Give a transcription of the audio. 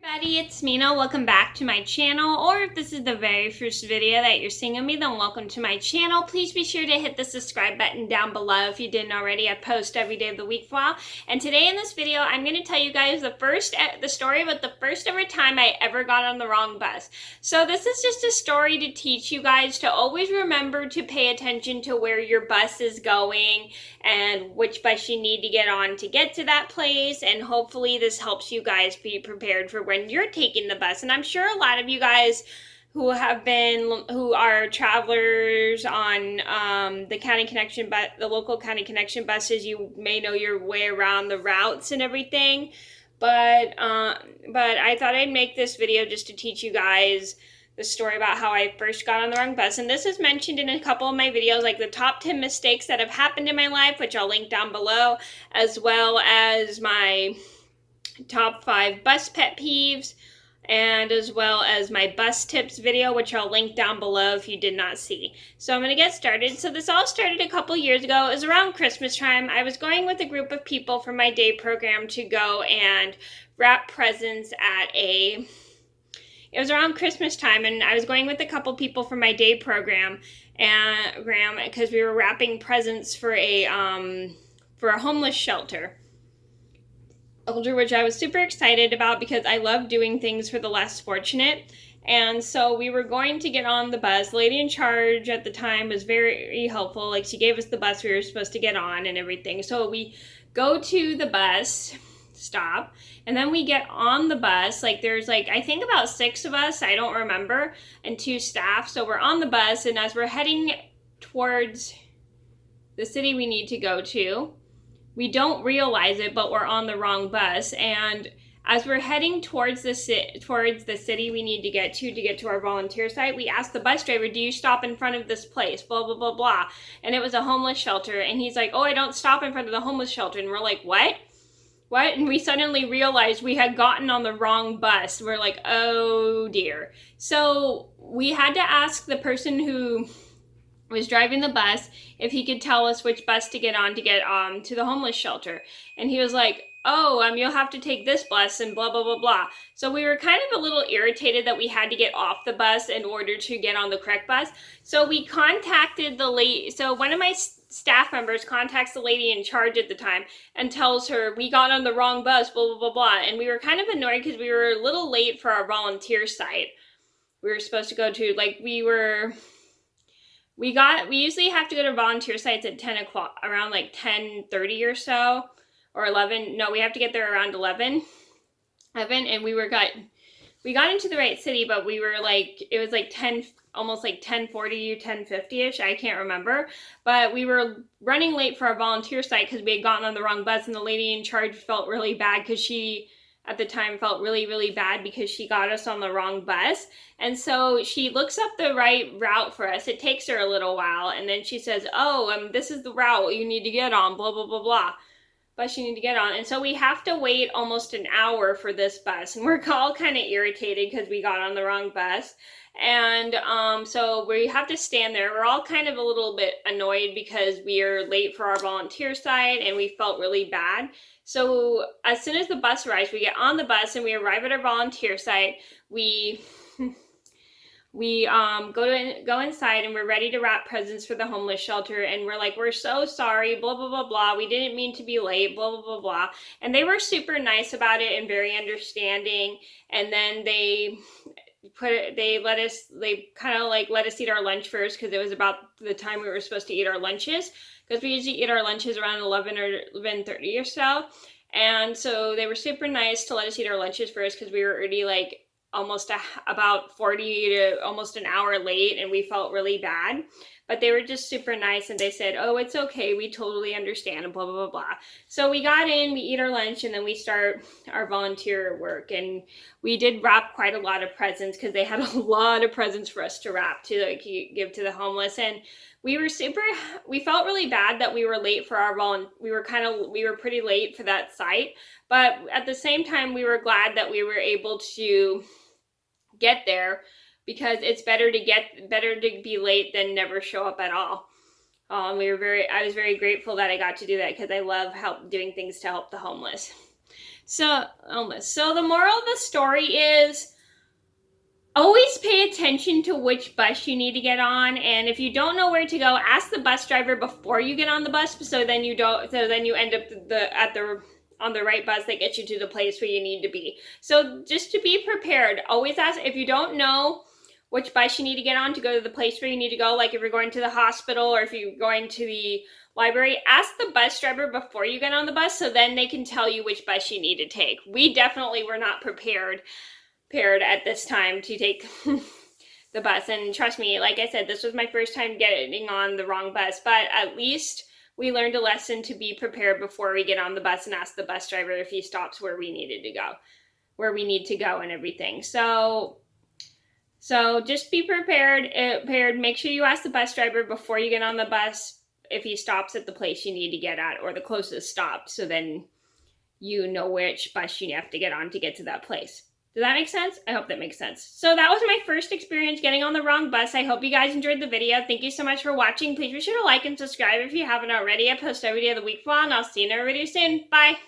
Everybody, it's Mena. Welcome back to my channel, or if this is the very first video that you're seeing of me, then welcome to my channel. Please be sure to hit the subscribe button down below if you didn't already. I post every day of the week for a while. And today in this video, I'm going to tell you guys the story about the first ever time I ever got on the wrong bus. So this is just a story to teach you guys to always remember to pay attention to where your bus is going and which bus you need to get on to get to that place. And hopefully this helps you guys be prepared for when you're taking the bus. And I'm sure a lot of you guys who are travelers on the county connection, but the local county connection buses, you may know your way around the routes and everything. But I thought I'd make this video just to teach you guys the story about how I first got on the wrong bus. And this is mentioned in a couple of my videos, like the top 10 mistakes that have happened in my life, which I'll link down below, as well as my top 5 bus pet peeves, and as well as my bus tips video, which I'll link down below if you did not see. So I'm going to get started. So this all started a couple years ago. It was around Christmas time. I was going with a group of people from my day program to go and wrap presents it was around Christmas time, and I was going with a couple people from my day program because we were wrapping presents for a homeless shelter, which I was super excited about because I love doing things for the less fortunate. And so we were going to get on the bus. The lady in charge at the time was very helpful. Like, she gave us the bus we were supposed to get on and everything. So we go to the bus stop, and then we get on the bus. Like, there's I think about 6 of us, I don't remember, and 2 staff. So we're on the bus, and as we're heading towards the city we need to go to, we don't realize it, but we're on the wrong bus. And as we're heading towards the city we need to get to our volunteer site, we asked the bus driver, do you stop in front of this place, blah blah blah blah. And it was a homeless shelter, and he's like, oh, I don't stop in front of the homeless shelter. And we're like, what? And we suddenly realized we had gotten on the wrong bus. We're like, oh dear. So we had to ask the person who was driving the bus if he could tell us which bus to get on to get to the homeless shelter. And he was like, oh, you'll have to take this bus and blah, blah, blah, blah. So we were kind of a little irritated that we had to get off the bus in order to get on the correct bus. So we contacted the lady. So one of my staff members contacts the lady in charge at the time and tells her we got on the wrong bus, blah, blah, blah, blah. And we were kind of annoyed because we were a little late for our volunteer site. We were supposed to go to, we usually have to go to volunteer sites at 10 o'clock, around 10:30 or so, or 11. No, we have to get there around 11, and we got into the right city, but we were it was 10, almost 10:40, 10:50-ish, I can't remember, but we were running late for our volunteer site because we had gotten on the wrong bus, and the lady in charge felt really bad because she at the time felt really, really bad because she got us on the wrong bus. And so she looks up the right route for us. It takes her a little while, and then she says, oh, this is the route you need to get on, blah, blah, blah, blah. Bus you need to get on. And so we have to wait almost an hour for this bus, and we're all kind of irritated because we got on the wrong bus. And so we have to stand there. We're all kind of a little bit annoyed because we are late for our volunteer site, and we felt really bad. So as soon as the bus arrives, we get on the bus and we arrive at our volunteer site. We go inside, and we're ready to wrap presents for the homeless shelter, and we're like, we're so sorry, blah blah blah blah, we didn't mean to be late, blah blah blah blah. And they were super nice about it and very understanding. And then they let us eat our lunch first, because it was about the time we were supposed to eat our lunches, because we usually eat our lunches around 11 or 11:30 or so. And so they were super nice to let us eat our lunches first, because we were already about 40 to almost an hour late, and we felt really bad. But they were just super nice, and they said, oh, it's okay, we totally understand, and blah, blah, blah, blah. So we got in, we eat our lunch, and then we start our volunteer work. And we did wrap quite a lot of presents, because they had a lot of presents for us to wrap to give to the homeless. And we felt really bad that we were late for our we were pretty late for that site. But at the same time, we were glad that we were able to get there, because it's better to be late than never show up at all. I was very grateful that I got to do that, because I love doing things to help the homeless. So, almost. So the moral of the story is always pay attention to which bus you need to get on, and if you don't know where to go, ask the bus driver before you get on the bus, so then you end up on the right bus that gets you to the place where you need to be. So just to be prepared, always ask. If you don't know which bus you need to get on to go to the place where you need to go, like if you're going to the hospital or if you're going to the library, ask the bus driver before you get on the bus, so then they can tell you which bus you need to take. We definitely were not prepared at this time to take the bus, and trust me, like I said, this was my first time getting on the wrong bus, but at least we learned a lesson to be prepared before we get on the bus and ask the bus driver if he stops where we need to go and everything. So just be prepared. Make sure you ask the bus driver before you get on the bus if he stops at the place you need to get at, or the closest stop, so then you know which bus you have to get on to get to that place. Does that make sense? I hope that makes sense. So that was my first experience getting on the wrong bus. I hope you guys enjoyed the video. Thank you so much for watching. Please be sure to like and subscribe if you haven't already. I post every day of the week vlog, and I'll see you in another video soon. Bye!